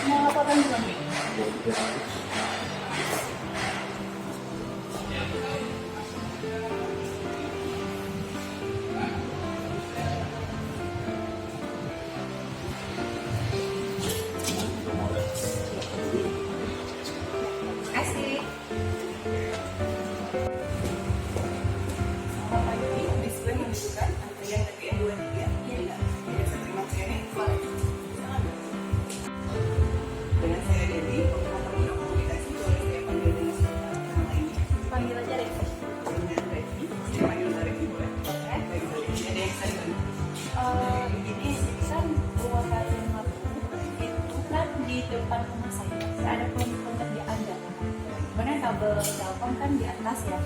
Mau laporan duluan? Kasih. Display menunjukkan antrian TPN 23. Iya, saya terima ini. Dengan saya Dewi, pengamat komunikasi, boleh saya panggil dengan nama lainnya? Panggil aja Revi. Dengan Revi, saya panggil Revi boleh? Boleh. Baik, ada yang saya bantu. Ini kan ruangan itu kan di depan rumah saya ada pekerjaan jalan. Kemudian kabel Telkom kan di atas ya.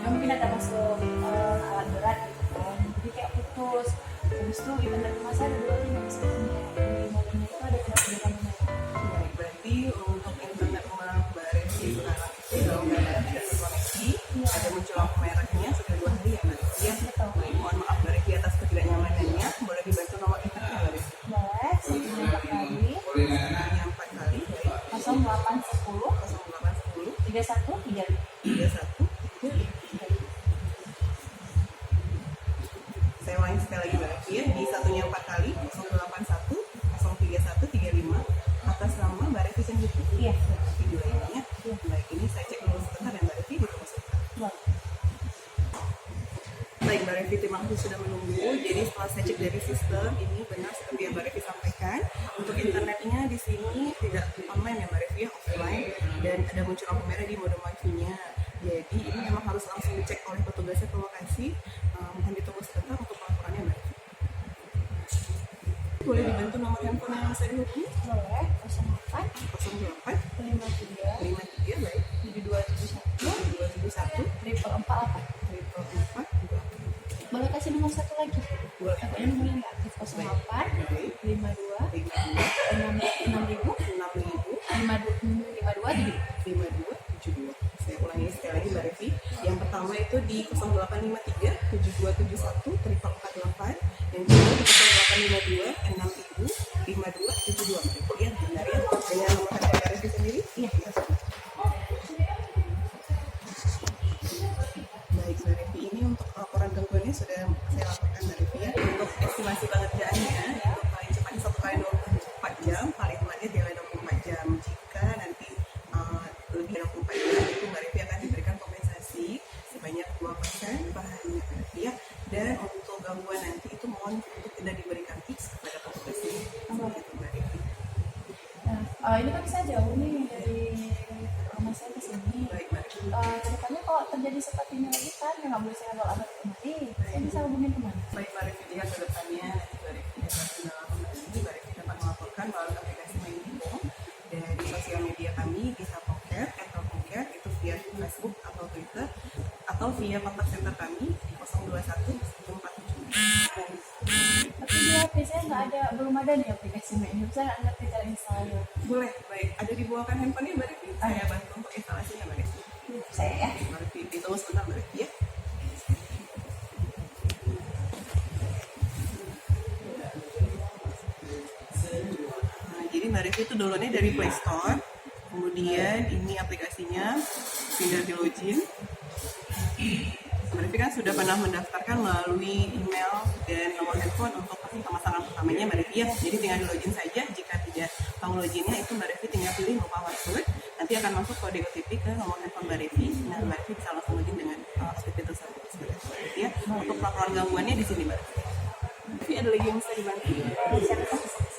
Ya mungkin ada masuk alat berat gitu kan. Jadi kayak putus. Habis itu internet rumah saya ada dua yang bisa di mobilnya itu ada pekerjaan merah. Baik, berarti untuk internet rumah Mbak Revi sekarang itu dalam keadaan tidak terkoneksi, ada muncul lampu merahnya sudah 2 hari ya Mbak Revi? Iya, betul. Baik, mohon maaf Mbak Revi atas ketidaknyamanannya. Boleh dibantu nomor internetnya Mbak Revi? Boleh, sebelumnya 4 kali Yang 4 kali, baik. 0810 0810 3135. 31. Saya ulangi sekali lagi Mbak Revi ya. Di satunya 4 kali, 081 031 35 atas nama Mbak Revi sendiri. Iya. Video ini ya. Baik, ini saya cek dulu sebentar ya Mbak Revi, ditunggu sebentar. Boleh. Baik Mbak Revi, terima kasih sudah menunggu. Jadi setelah saya cek dari sistem, ini benar seperti yang Mbak Revi sampaikan. Untuk internetnya di sini tidak online ya Mbak Revi ya, offline. Dan ada muncul lampu merah di modem wifi-nya. Jadi ini memang harus langsung dicek oleh petugasnya ke lokasi. Mohon ditunggu sebentar untuk laporannya Mbak Revi. Boleh dibantu nomor handphone yang saya dihubungi? Boleh, 08 08 53 53 baik 7271 7271 444. 444. Boleh kasih nomor satu lagi? Boleh. Takutnya nomornya nggak aktif. 08 52 6000 5272. Saya ulangi sekali lagi Mbak Revi. Yang pertama itu di 0853 7271 448. Yang kedua di 0852 6000 5272. Mbak Revi ya, benar ya? Dengan nomor handphone Mbak Revi sendiri? Iya. Baik Mbak Revi, ini untuk laporan gangguannya sudah saya laporkan Mbak Revi ya. Untuk estimasi pengerjaannya, untuk paling cepatnya 1 kali 24 jam, paling lambatnya 3 kali 24 jam. Jika nanti lebih dari 24 jam, itu Mbak Revi akan diberikan kompensasi sebanyak 2% per harinya Mbak Revi ya. Dan untuk gangguan nanti itu mohon untuk tidak diberikan tips kepada petugasnya. Seperti itu Mbak Revi. Nah, ini kan saya jauh nih dari rumah saya ke sini. Baik Mbak Revi. Kedepannya kalau terjadi seperti ini lagi kan, ya nggak boleh saya abal-abal kemari. Saya bisa hubungin kemana? Baik Mbak Revi, jika ke depannya nanti Mbak Revi dapat kendala kembali, Mbak Revi dapat melaporkan melalui aplikasi MyInfo dari sosial media kami di Telkomcare, Telkomcare itu via Facebook atau Twitter atau via kontak center kami di 021 147. Tapi di HP saya nggak ada, belum ada nih aplikasi ini. Saya nggak ngerti cara installnya. Boleh, baik. Ada dibawakan handphonenya Mbak Revi? Saya bantu untuk instalasinya Mbak Revi. Saya ya. Mbak Revi, ditunggu sebentar Mbak Revi ya. Nah, jadi Mbak Revi itu downloadnya dari Play Store. Kemudian ini aplikasinya, tinggal di login. Mbak Revi kan sudah pernah mendaftarkan melalui email dan nomor handphone untuk pemasangan pertamanya Mbak Revi ya. Jadi tinggal di login saja. Jika tidak tahu loginnya, itu Mbak Revi tinggal pilih lupa password. Nanti akan masuk kode OTP ke nomor handphone Mbak Revi. Nah, Mbak Revi bisa langsung login dengan OTP tersebut. Ya, untuk laporan gangguannya di sini Mbak Revi. Tapi ada lagi yang bisa dibantu?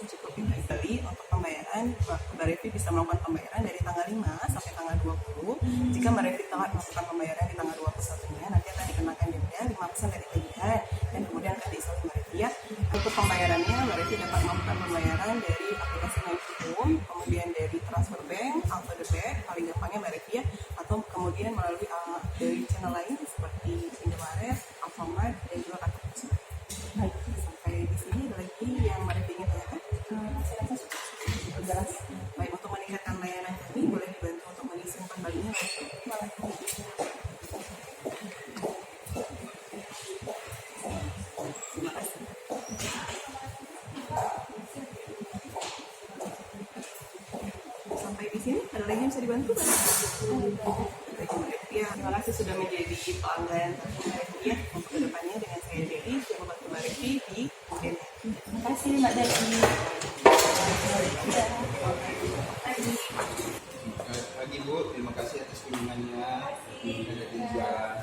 Cukup kita tadi untuk pembayaran, Mbak Revi bisa melakukan pembayaran dari tanggal 5 sampai tanggal 20. Jika Mbak Revi telat melakukan pembayaran di tanggal 21-nya, nanti akan dikenakan denda 5% dari tagihan dan kemudian akan diisolasi Mbak Revi ya. Untuk pembayarannya, Mbak Revi dapat melakukan pembayaran dari aplikasi MyInfo, kemudian dari transfer bank, Alfa the Bank, paling gampangnya Mbak Revi ya, atau kemudian melalui jelas. Baik, untuk meningkatkan layanan kami, boleh dibantu untuk mengisi kembalinya. Boleh. Terima kasih. Sampai di sini, ada lagi yang bisa dibantu? Baik, ya, terima kasih sudah menjadi pelanggan ya. Untuk kedepannya dengan saya Dewi, saya membantu Mbak Revi di Denmark. Terima kasih Mbak Devi. Pagi Bu, terima kasih atas kunjungannya. Ada tujuan.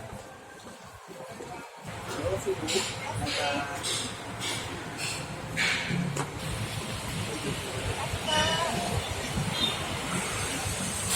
Terima kasih, Bu.